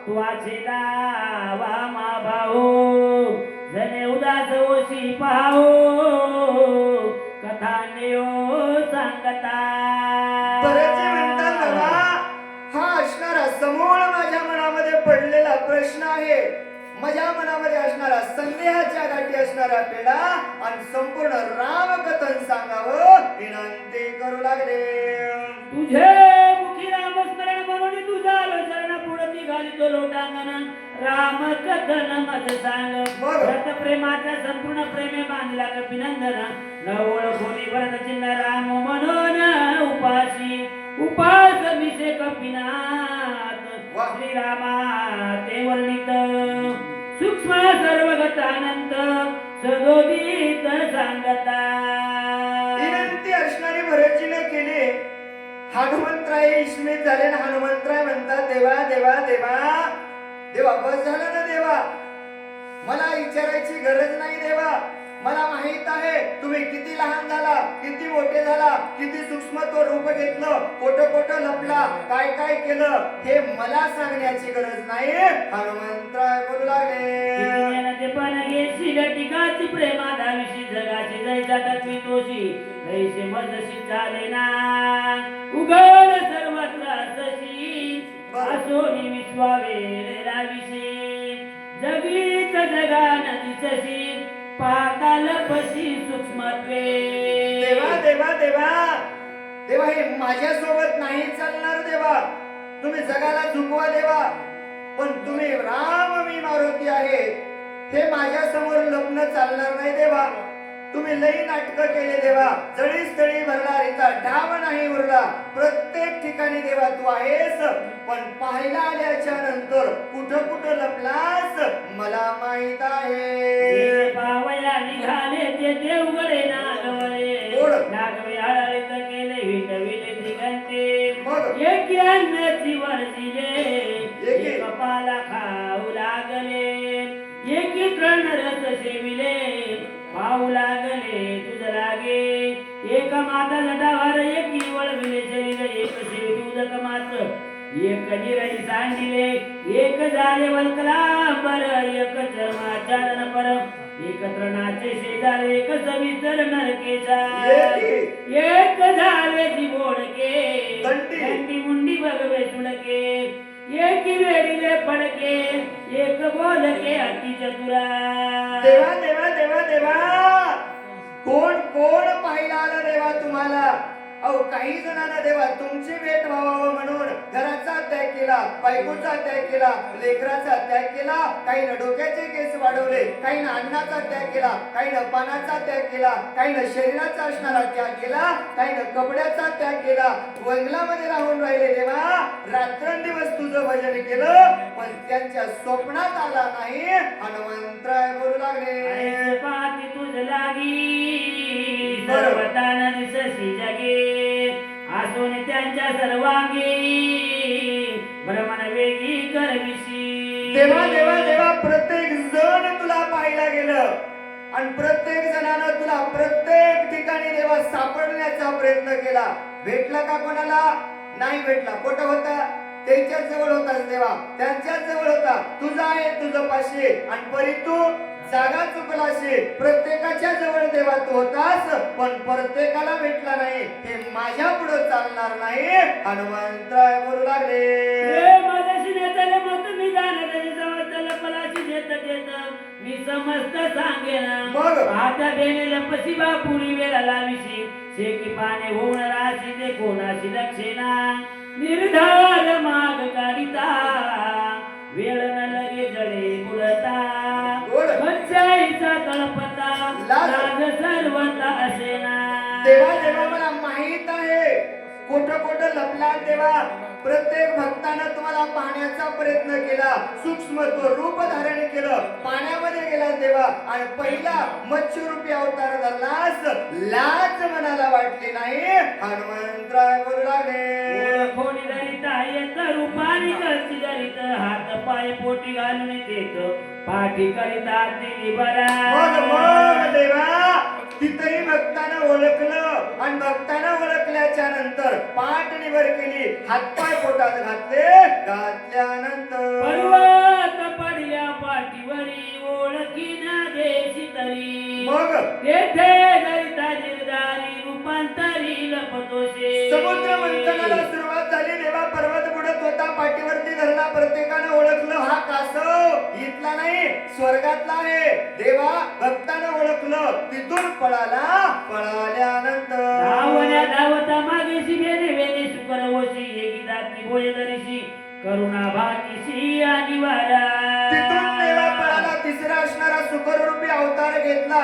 तुझे दावा मा भाऊ, जने उदास ओशी पाहो, कथा नेओ सांगता. बरेचसे म्हणतात बाबा, हा असणारा समूळ माझ्या मनामध्ये पडलेला प्रश्न आहे, माझ्या मनामध्ये असणारा संदेहाच्या गाठी असणारा पेढा, आणि संपूर्ण रामकथन सांगावं, विनंती करू लागले. तुझे मुखी रामस्मरण म्हणून तुझा चरण पुढती घालितो लोटांगण, रामकथन मज सांग. व्रत प्रेमाच्या संपूर्ण प्रेमे बांधला कपिनंदन, न ओळखोनी भरत चिन्ह राम म्हणून उपाशी. उपास मिसे कपिनाथ, श्रीरामा ते वर्णित, सूक्ष्म सर्वगत अनंत, सदोदित सांगता. विनंती असणारी भरतजीने केली. हनुमंतराय इसमित झाले ना, हनुमंतराय म्हणतात, देवा देवा देवा देवा, बस झालं ना देवा, मला विचारायची गरज नाही देवा. मला माहित आहे तुम्ही किती लहान झाला, किती मोठे झाला, किती सूक्ष्मत्व रूप घेतलं, कोटं लपला, काय काय केलं, हे मला सांगण्याची गरज नाही. हनुमंतराय बोलू लागले. पण घेशील टिकाची प्रेमा धाविशी, जगाची जैसा तत्वी तोशी, कैसे मजशी चाले ना, उघड सर्वत्र असशी, असोनी विश्वावेलेला विशी, जगीत जगान दिसशी, पाताल पशी सूक्ष्मत्वे. देवा देवा देवा देवा, हे माझ्या सोबत नाही चालणार देवा. तुम्ही जगाला झुकवा देवा, पण तुम्ही राम मी मारुती आहे हे माझ्या समोर लग्न चालणार नाही देवा. तुम्ही लई नाटक केले देवा, जळी स्थळी भरला रीता डाव नाही उरला. प्रत्येक ठिकाणी देवा तू आहेस, पण पाहायला आल्याच्या नंतर कुठं कुठं लपलास मला माहित आहे. पावया निघाले ते देवगडे नागवळे, नागवे आळाळीत केले विटविले दिगंते. मग एक अन्नाची वर्जिले, एक कपाला खाऊ लागले, एकी तृण रस सेविले, पाऊ लागले तुझ लागे. एक माता जटावर एकी वळविले शरीर, एक सेविली उदक मात्र, एक निरळी सांडिले, एक झाले वल्कलांबर, एक चर्माचारण पर, एक तृणाचे शेजार, एक सविस्तर नरकेचा, एक झाले जीवोडके, घंटी मुंडी बघवे सुडके, एक वेडीले पडके, एक बोलके अति चतुरा. देवा देवा देवा देवा, कोण कोण पाहिला आलं देवा तुम्हाला? अहो काही जणांना देवा तुमची भेट व्हावं म्हणून घराचा त्याग केला, बायकोचा त्याग केला, लेकराचा त्याग केला, काहीनं डोक्याचे केस वाढवले, काहीनं अन्नाचा त्याग केला, काहीनं पानाचा त्याग केला, काहीनं शरीराचा असणारा त्याग केला, काहीनं कपड्याचा त्याग केला, बंगलामध्ये राहून राहिले देवा. रात्रंदिवस तुझं भजन केलं, पण त्यांच्या स्वप्नात आला नाही. हनुमंतराय बोलू लागले. पाती तुझ लागी सर्वतान दिससी जगे, आसून त्यांच्या सर्वांगी भ्रमण वेगी करविशी. देवा देवा देवा, प्रत्येक जण तुला पाहायला गेलं, आणि प्रत्येक जणानं तुला प्रत्येक ठिकाणी देवा सापडण्याचा प्रयत्न केला. भेटला का कोणाला? नाही भेटला. कुठं होता? त्यांच्याच जवळ होतास देवा, त्यांच्याच जवळ होता. तुझा आहे तुझं पाशी, आणि परी तू जागा चुकलाशी. प्रत्येकाच्या जवळ देवा तू होतास, पण प्रत्येकाला भेटला नाही. हे माझ्या पुढे चालणार नाही. हनुमंतराय बोलू लागले. माझ्याशी नेताले मत मी जाणले, समजतल पलाशी समस्त सांगेना मग? आता बेनेल पसिबा पुरी वेळा लाविशी शेकी पाने होऊन राशी ते कोणाशी लक्षेना निर्धार माग काढिता वेळ न लगे जळे बुडता गोड. पंचाईचा तळपता लाज. लाज सर्वता असेना देवा देवा मला माहित आहे कुठं कुठं लपला देवा प्रत्येक भक्तानं तुम्हाला पाहण्याचा प्रयत्न केला सूक्ष्म रूप धारण केलं पाण्यामध्ये गेला देवा आणि पहिला मत्स्यरूपी अवतार धरलास लाज मनाला वाटली नाही हनुमंतराय बोलू लागले कोणी धरिता येत रूपाने गळती धरित हात पाय पोटी घालून येत पाठी करिता दिली मग बरा देवा तिथेही भक्तानं ओळखलं आणि भक्तानं ओळखल्याच्या नंतर पाठ निवर केली हातपाय पोटात घातल्यानंतर पर्वत पडल्या पाठीवरी ओळखीना देशी तरी मग तेथे धरिता निर्धारी रूपांतरी लपतोशे समुद्र मंथनाला सुरुवात झाली देवा पर्वत बुडत होता पाठीवरती धरला प्रत्येकानं ओळखलं हा कासव इथला नाही स्वर्गातला आहे देवा भक्तानं ओळखलं तिथून पळाल्यानंतर धावण्या धावता मागेशी वेने वेने सुकर होशी एकी दाती भोय दरीशी करुणा भाकीशी आणि तिथून देवा वारा पळाला तिसरा असणारा सुखरूपी अवतार घेतला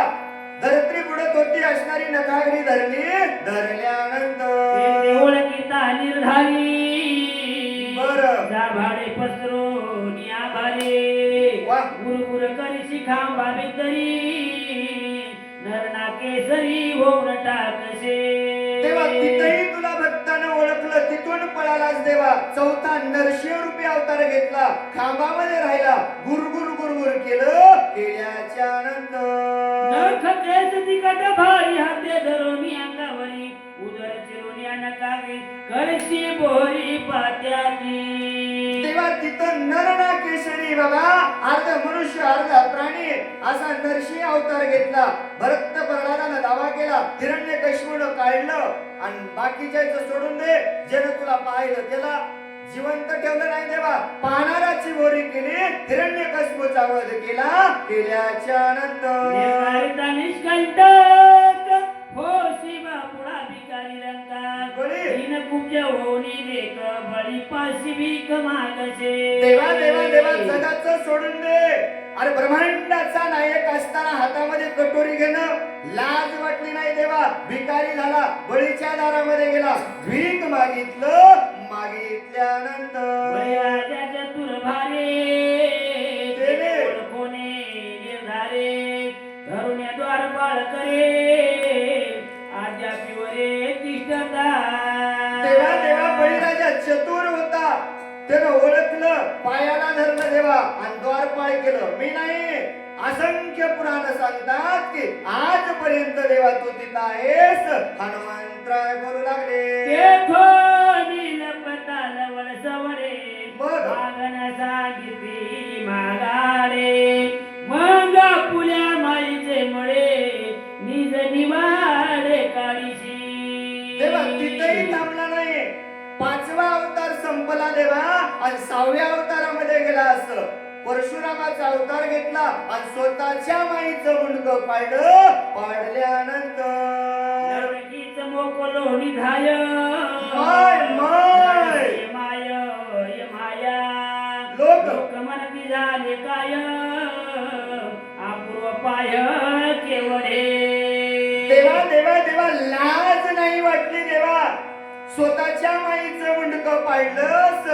धरत्री बुडत होती असणारी नखागरी धरल्यानंतर ओळखीता निर्धारी बरं. जा भाडे पसरो निया भाले वाह. गुरुगुर करीशी खांबा बितरी नरना केसरी होऊन टाकशे देवा तिथेही तुला भक्तानं ओळखलं तिथून पळालाच देवा चौथा नरसिंह रूपी अवतार घेतला खांबामध्ये राहिला गुरगुर केल्याच्या नंतर नख केस तिकट भारी हाते धरोनी अंगावरी उदर चिरोनी नकागे करशी बोरी पात्याची तेव्हा तिथं नरना केशरी बाबा अर्ध मनुष्य अर्धा प्राणी असा नरसिंह अवतार घेतला भरत प्रल्हादानं दावा केला हिरण्यकशिपूनं काढलं आणि बाकीच्याचं सोडून दे ज्यानं तुला पाहिलं त्याला जिवंत ठेवलं नाही देवा पानाराची बोरी केली हिरण्यकशिपूचा वध केल्याच्या नंतर निष्कंटक हो शिवा पुढा भिकारी रंका बोली. दीन कुब्ज होनी लेक बळी पाशी भीक मागशे देवा देवा देवा जगाचं सोडून दे अरे ब्रह्मांडाचा नायक असताना हातामध्ये कटोरी घेणं लाज वाटली नाही देवा भिकारी झाला बळीच्या दारामध्ये गेला भीक मागितल्यानंतर बळीराजा चतुर भारे देवे. कोणे निर्धारे धरुण्या द्वारपाळ करे आद्यापिवरे तिष्ठता देवा देवा बळीराजा चतुर होता त्यानं ओळखलं पायाला धरलं देवा आणि द्वारपाळ केलं मी नाही असंख्य पुराण सांगतात की आजपर्यंत देवा तू तिथं आहेस हनुमंतराय बोलू लागले मग? मागाडे मग पुल्या माईचे मळे निज निवाडे काढीशी देवा तिथेही थांबला नाही पाचवा अवतार संपला देवा आणि सहाव्या अवतारामध्ये गेला असं परशुरामाचा अवतार घेतला आणि स्वतःच्या माईचं मुंडकं पाडल्यानंतर मोकलो निधाय माय माया लोक म्हणती झाले काय अपूर्व पाय केवढे देवा देवा देवा लाज नाही वाटली देवा स्वतःच्या माईचं मुंडकं पाडलंस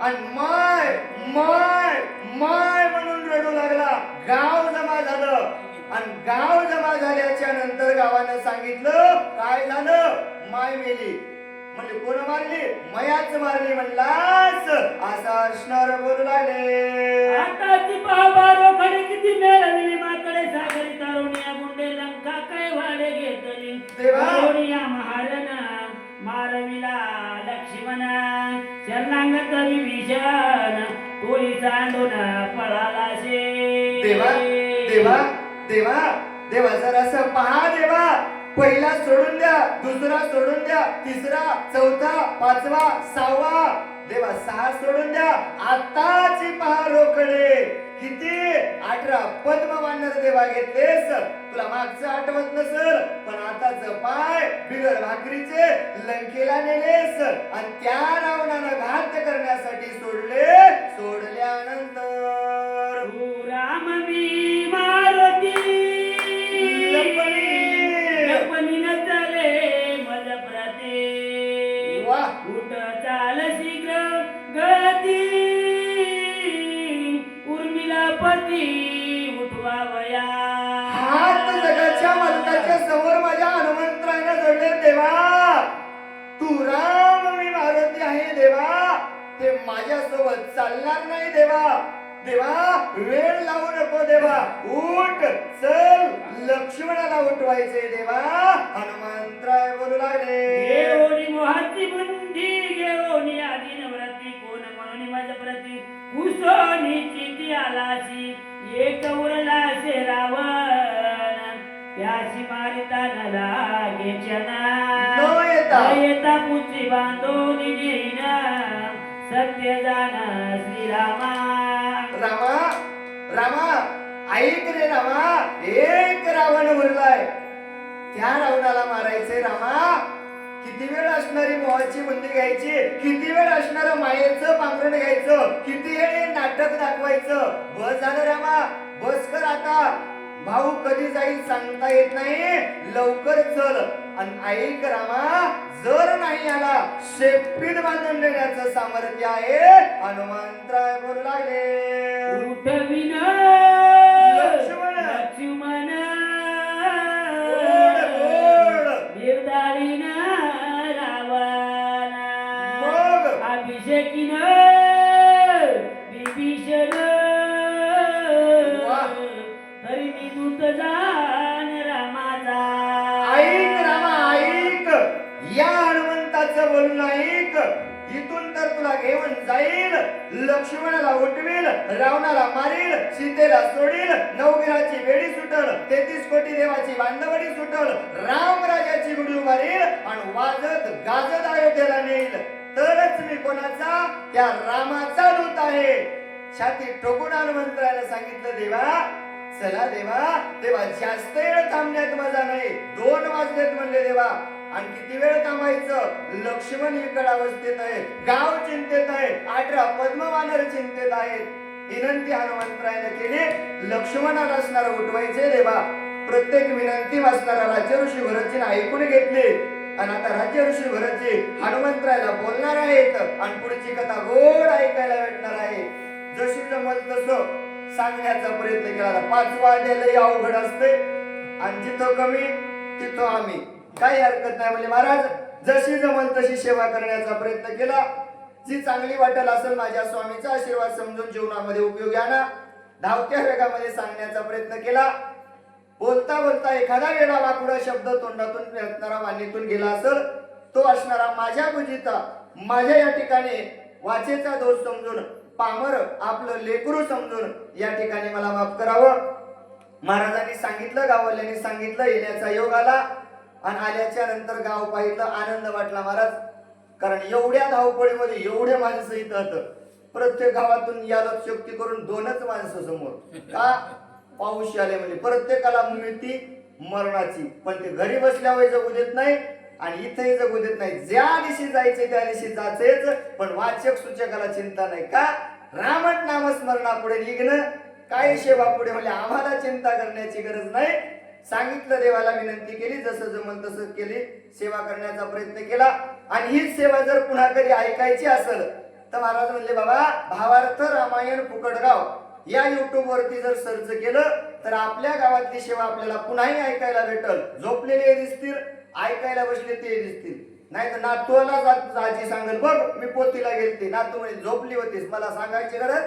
आणि माय माय माय म्हणून रडू लागला गाव जमा झालं आणि गाव जमा झाल्याच्या नंतर गावानं सांगितलं काय झालं माय मेली म्हणजे कोण मारली मयाच मारली म्हणलास असं असणार बोलू लागले आताची पाबारो कडे किती मिळाली माकडे सागरी तारुण्या गुंडे लंका काय वाडे घेतली देवा. तारुण्या महारणा मारविला लक्ष्मणा शरणांगत विभीषण तोही सांडून पळाला शे देवा देवा देवा देवा जरासं पहा देवा पहिला सोडून द्या दुसरा सोडून द्या तिसरा चौथा पाचवा सहावा देवा सहा सोडून द्या आताची पहा रोकडे किती 18 पद्म वानर देवा घेतलेस. तुला मागचं आठवत नसल पण आताच पाय बिगर भाकरीचे लंकेला नेलेस आणि त्या रावणानं घात करण्यासाठी सोडल्यानंतर तू राम मी मारुती लपणी न चले मज प्रती वाह. उठ चाल शीघ्र गती उर्मिला पती उठवावया हात जगाच्या मालकाच्या समोर माझ्या हनुमंतरायानं जोडले देवा. तू राम मी मारुती आहे देवा. ते माझ्यासोबत चालणार नाही देवा. देवा वेळ लावू नको देवा. उठ चल लक्ष्मणाला उठवायचे देवा. हनुमंतराय बोलू लागले घेऊनी मोहाची बुंदी घेऊनी आधी नवरात्री कोण म्हणून माझ्या प्रती उसोनी चिती आलाशी एक उरला से रावण त्याशी मारिता न लागे न येता. पुची बांधून घेईन सत्य जाण श्रीरामा रामा रामा ऐक रे रामा. एक रावण उरलाय. त्या रावणाला मारायचंय रामा. किती वेळ असणारी मोहाची बुंदी घ्यायची. किती वेळ असणार मायेचं पांघरुण घ्यायचं. किती वेळ हे नाटक दाखवायचं. बस झालं रामा. बस कर आता. भाऊ कधी जाईल सांगता येत नाही. लवकर चल आणि ऐक रामा. जर नाही आला शेपटीत बांधून देण्याचं सामर्थ्य आहे. हनुमंतराय बोलू लागले उठविन लक्ष्मण. लक्ष्मण ओढ, ओढ. निर्दाळीन रावण मग अभिषेकीन विभीषण वाह. तरी मी दूत जाण रामाचा. ऐक रामा ऐक. या हनुमंताचं बोलणं ऐक. इथून तर तुला घेऊन जाईल. लक्ष्मणाला उठवील. रावणाला मारील. सीतेला सोडील. नवगिराची बेडी सुटल. 33 कोटी देवाची बांधवडी सुटल. रामराजाची गुढी उभारील आणि वाजत गाजत अयोध्येला नेईल. तरच मी कोणाचा त्या रामाचा दूत आहे. छाती ठोकून हनुमंतराला सांगितलं देवा चला देवा. देवा जास्त वेळ थांबण्यात मजा नाही. 2 वाजलेत म्हणले देवा. आणि किती वेळ थांबायचं. लक्ष्मण विकट अवस्थेत आहे. गाव चिंतेत आहे. 18 पद्मवानर चिंतेत आहेत. विनंती हनुमंतरायाने केली. लक्ष्मणाला असणारा उठवायचे देवा. प्रत्येक विनंती वाचणारा राज्य ऋषी भरतजीने ऐकून घेतली. आणि आता राज्य ऋषी भरतजी हनुमंतरायाला बोलणार आहेत. आणि पुढची कथा गोड ऐकायला भेटणार आहे. जशी जमल तसं सांगण्याचा प्रयत्न केला. 5 वाद्याला अवघड असते आणि जिथं कमी तिथं आम्ही. काही हरकत नाही म्हणजे महाराज जशी जमल तशी सेवा करण्याचा प्रयत्न केला. जी चांगली वाटेल असेल माझ्या स्वामीचा आशीर्वाद समजून जीवनामध्ये उपयोगी आणा. धावत्या वेगामध्ये सांगण्याचा प्रयत्न केला. बोलता बोलता एखादा वेळा वाकुडा शब्द तोंडातून प्रयत्नारा वाणीतून गेला असेल तो असणारा माझ्या बुजीचा माझ्या या ठिकाणी वाचेचा दोष समजून पामर आपलं लेकरू समजून या ठिकाणी मला माफ करावं. महाराजांनी सांगितलं गाववाल्यांनी सांगितलं येण्याचा योग आला. आणि आल्याच्या नंतर गाव पाहिलं आनंद वाटला महाराज. कारण एवढ्या धावपळीमध्ये एवढे माणसं इथं. प्रत्येक गावातून याला शक्ती करून 2च माणसं समोर. का पाऊस आले म्हणजे प्रत्येकाला मिळती मरणाची. पण ते घरी बसल्यावर जगू देत नाही आणि इथेही जगू देत नाही. ज्या दिवशी जायचे त्या दिवशी जायचेच. पण वाचक सूचकाला चिंता नाही. का रामट नामस्मरणापुढे निघणं काय सेवा पुढे म्हणजे आम्हाला चिंता करण्याची गरज नाही. सांगितलं देवाला विनंती केली. जसं जमल तसं केली. सेवा करण्याचा प्रयत्न केला. आणि हीच सेवा जर पुन्हा कधी ऐकायची असेल तर महाराज म्हणले बाबा भावार्थ रामायण फुकटगाव या YouTube वरती जर सर्च केलं तर आपल्या गावातली सेवा आपल्याला पुन्हाही ऐकायला भेटल. झोपलेले दिसतील. ऐकायला बसले ते दिसतील. नाही तर नातूला आजी सांगेल बघ मी पोतीला गेलते. नातू म्हणजे झोपली होतीस मला सांगायची गरज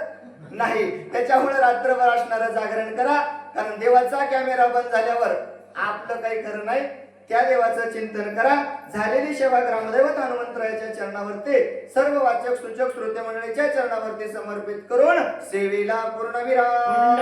नाही. त्याच्यामुळे रात्रभर असणारं जागरण करा. कारण देवाचा कॅमेरा बंद झाल्यावर आपलं काही खरं नाही. त्या देवाचं चिंतन करा. झालेली सेवा ग्रामदैवत हनुमंतरायाच्या चरणावरती सर्व वाचक सूचक श्रोते मंडळीच्या चरणावरती समर्पित करून सेवेला पूर्णविराम.